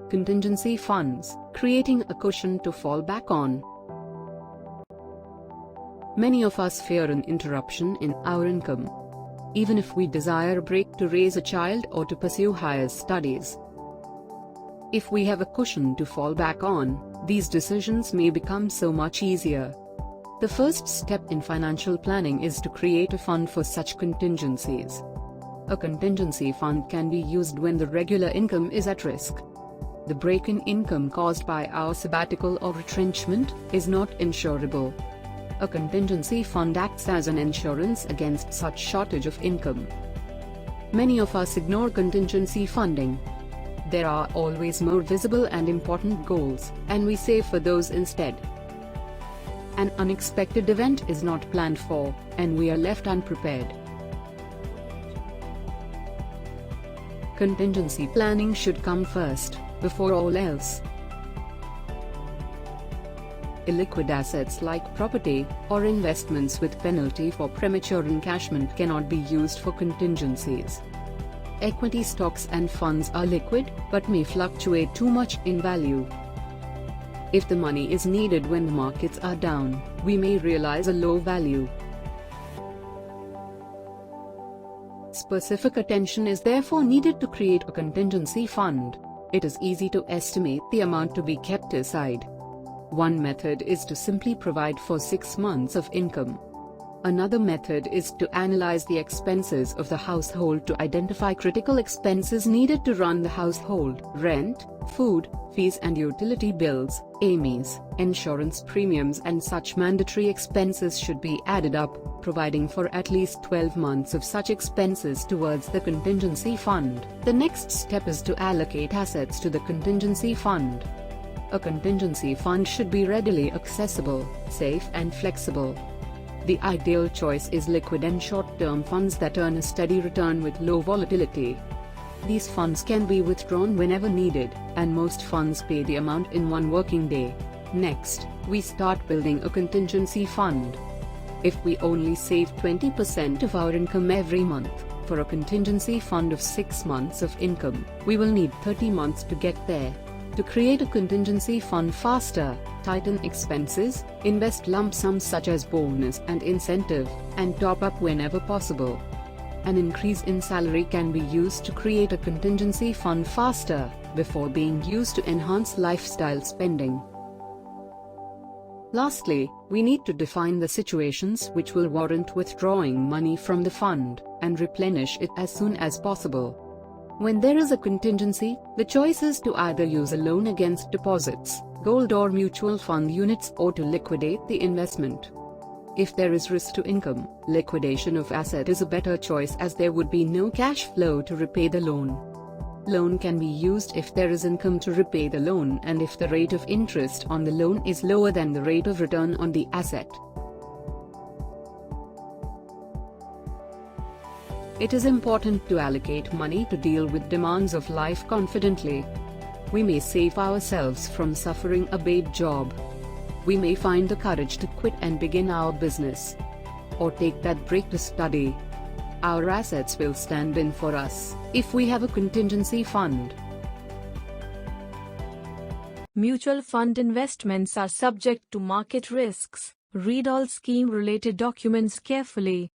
Contingency funds, creating a cushion to fall back on. Many of us fear an interruption in our income, even if we desire a break to raise a child or to pursue higher studies. If we have a cushion to fall back on, these decisions may become so much easier. The first step in financial planning is to create a fund for such contingencies. A contingency fund can be used when the regular income is at risk. The break in income caused by our sabbatical or retrenchment is not insurable. A contingency fund acts as an insurance against such shortage of income. Many of us ignore contingency funding. There are always more visible and important goals, and we save for those instead. An unexpected event is not planned for, and we are left unprepared. Contingency planning should come first, before all else. Illiquid assets like property, or investments with penalty for premature encashment cannot be used for contingencies. Equity stocks and funds are liquid, but may fluctuate too much in value. If the money is needed when the markets are down, we may realize a low value. Specific attention is therefore needed to create a contingency fund. It is easy to estimate the amount to be kept aside. One method is to simply provide for 6 months of income. Another method is to analyze the expenses of the household to identify critical expenses needed to run the household. Rent, food, fees and utility bills, AMEs, insurance premiums and such mandatory expenses should be added up, providing for at least 12 months of such expenses towards the contingency fund. The next step is to allocate assets to the contingency fund. A contingency fund should be readily accessible, safe and flexible. The ideal choice is liquid and short-term funds that earn a steady return with low volatility. These funds can be withdrawn whenever needed, and most funds pay the amount in 1 working day. Next, we start building a contingency fund. If we only save 20% of our income every month, for a contingency fund of 6 months of income, we will need 30 months to get there. To create a contingency fund faster, tighten expenses, invest lump sums such as bonus and incentive, and top up whenever possible. An increase in salary can be used to create a contingency fund faster, before being used to enhance lifestyle spending. Lastly, we need to define the situations which will warrant withdrawing money from the fund, and replenish it as soon as possible. When there is a contingency, the choice is to either use a loan against deposits, gold or mutual fund units, or to liquidate the investment. If there is risk to income, liquidation of asset is a better choice as there would be no cash flow to repay the loan. Loan can be used if there is income to repay the loan and if the rate of interest on the loan is lower than the rate of return on the asset. It is important to allocate money to deal with demands of life confidently. We may save ourselves from suffering a bad job. We may find the courage to quit and begin our business, or take that break to study. Our assets will stand in for us, if we have a contingency fund. Mutual fund investments are subject to market risks. Read all scheme-related documents carefully.